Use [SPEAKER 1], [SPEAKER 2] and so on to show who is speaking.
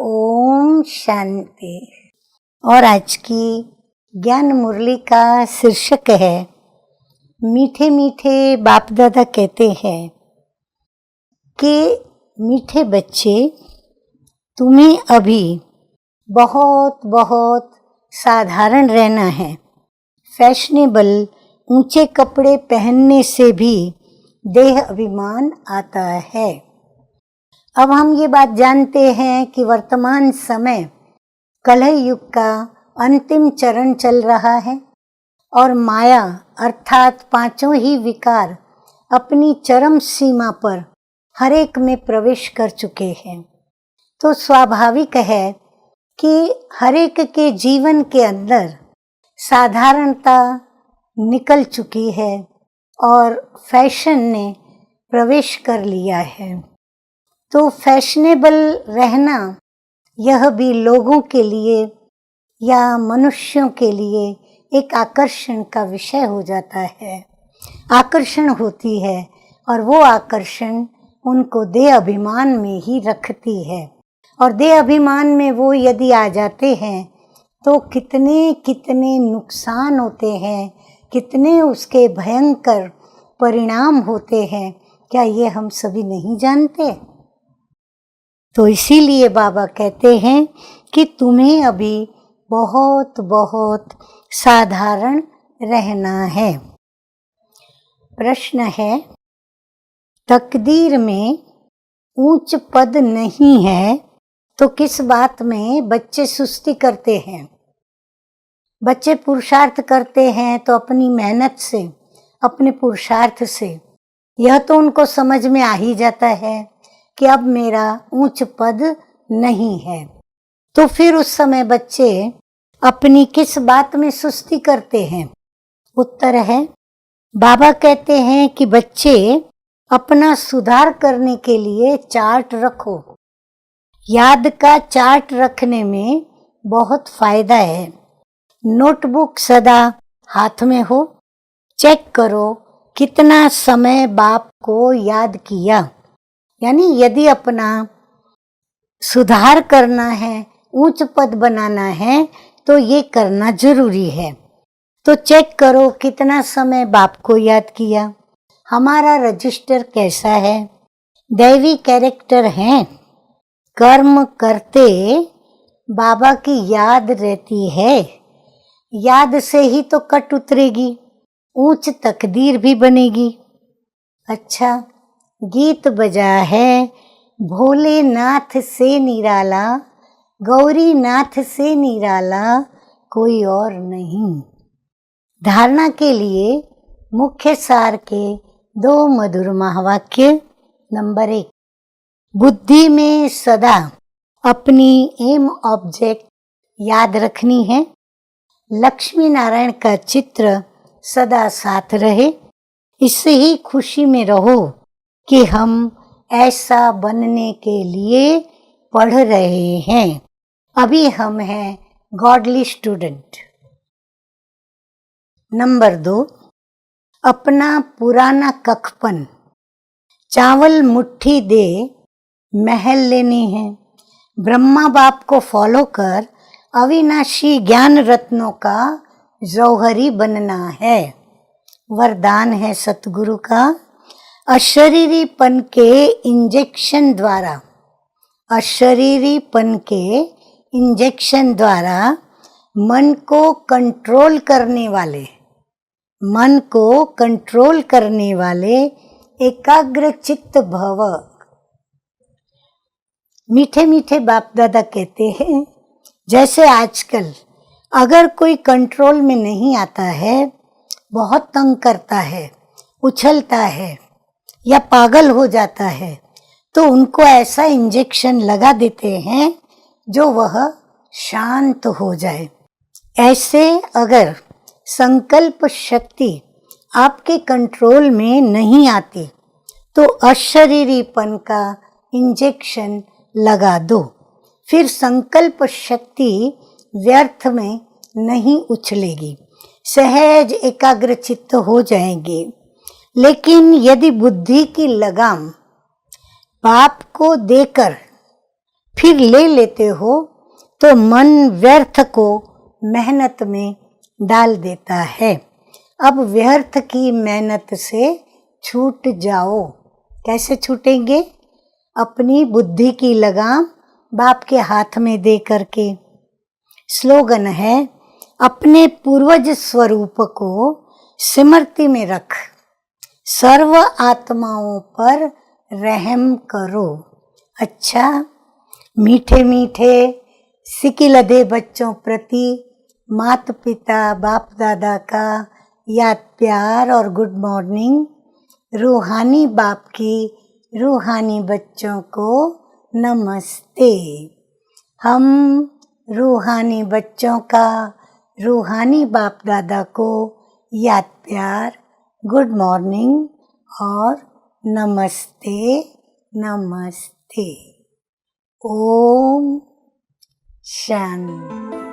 [SPEAKER 1] ओम शांति। और आज की ज्ञान मुरली का शीर्षक है मीठे मीठे बाप दादा कहते हैं कि मीठे बच्चे, तुम्हें अभी बहुत बहुत साधारण रहना है। फैशनेबल ऊंचे कपड़े पहनने से भी देह अभिमान आता है। अब हम ये बात जानते हैं कि वर्तमान समय कलह युग का अंतिम चरण चल रहा है और माया अर्थात पांचों ही विकार अपनी चरम सीमा पर हर एक में प्रवेश कर चुके हैं। तो स्वाभाविक है कि हर एक के जीवन के अंदर साधारणता निकल चुकी है और फैशन ने प्रवेश कर लिया है। तो फैशनेबल रहना यह भी लोगों के लिए या मनुष्यों के लिए एक आकर्षण का विषय हो जाता है। आकर्षण होती है और वो आकर्षण उनको देह अभिमान में ही रखती है। और देह अभिमान में वो यदि आ जाते हैं तो कितने कितने नुकसान होते हैं, कितने उसके भयंकर परिणाम होते हैं, क्या ये हम सभी नहीं जानते? तो इसीलिए बाबा कहते हैं कि तुम्हें अभी बहुत बहुत साधारण रहना है। प्रश्न है, तकदीर में ऊंच पद नहीं है तो किस बात में बच्चे सुस्ती करते हैं? बच्चे पुरुषार्थ करते हैं तो अपनी मेहनत से, अपने पुरुषार्थ से। यह तो उनको समझ में आ ही जाता है कि अब मेरा ऊंच पद नहीं है। तो फिर उस समय बच्चे अपनी किस बात में सुस्ती करते हैं? उत्तर है, बाबा कहते हैं कि बच्चे अपना सुधार करने के लिए चार्ट रखो। याद का चार्ट रखने में बहुत फायदा है। नोटबुक सदा हाथ में हो। चेक करो कितना समय बाप को याद किया। यानी यदि अपना सुधार करना है, उच्च पद बनाना है तो ये करना जरूरी है। तो चेक करो कितना समय बाप को याद किया। हमारा रजिस्टर कैसा है? दैवी कैरेक्टर है। कर्म करते बाबा की याद रहती है। याद से ही तो कट उतरेगी, ऊंच तकदीर भी बनेगी। अच्छा, गीत बजा है, भोलेनाथ से निराला, गौरी नाथ से निराला कोई और नहीं। धारणा के लिए मुख्य सार के 2 मधुर महावाक्य। नंबर 1, बुद्धि में सदा अपनी एम ऑब्जेक्ट याद रखनी है। लक्ष्मी नारायण का चित्र सदा साथ रहे। इससे ही खुशी में रहो कि हम ऐसा बनने के लिए पढ़ रहे हैं। अभी हम हैं गॉडली स्टूडेंट। नंबर 2, अपना पुराना कखपन चावल मुट्ठी दे महल लेनी है। ब्रह्मा बाप को फॉलो कर अविनाशी ज्ञान रत्नों का जौहरी बनना है। वरदान है सतगुरु का। अशरीरीपन के इंजेक्शन द्वारा मन को कंट्रोल करने वाले एकाग्र चित्त भव। मीठे मीठे बाप दादा कहते हैं, जैसे आजकल अगर कोई कंट्रोल में नहीं आता है, बहुत तंग करता है, उछलता है या पागल हो जाता है, तो उनको ऐसा इंजेक्शन लगा देते हैं जो वह शांत हो जाए। ऐसे अगर संकल्प शक्ति आपके कंट्रोल में नहीं आती तो अशरीरीपन का इंजेक्शन लगा दो। फिर संकल्प शक्ति व्यर्थ में नहीं उछलेगी, सहज एकाग्र चित्त हो जाएंगे। लेकिन यदि बुद्धि की लगाम बाप को देकर फिर ले लेते हो तो मन व्यर्थ को मेहनत में डाल देता है। अब व्यर्थ की मेहनत से छूट जाओ। कैसे छूटेंगे? अपनी बुद्धि की लगाम बाप के हाथ में दे करके। स्लोगन है, अपने पूर्वज स्वरूप को स्मृति में रख, सर्व आत्माओं पर रहम करो। अच्छा, मीठे मीठे सिकिलधे बच्चों प्रति माता पिता बाप दादा का याद प्यार और गुड मॉर्निंग। रूहानी बाप की रूहानी बच्चों को नमस्ते। हम रूहानी बच्चों का रूहानी बाप दादा को याद प्यार, गुड मॉर्निंग और नमस्ते नमस्ते। ओम शांति।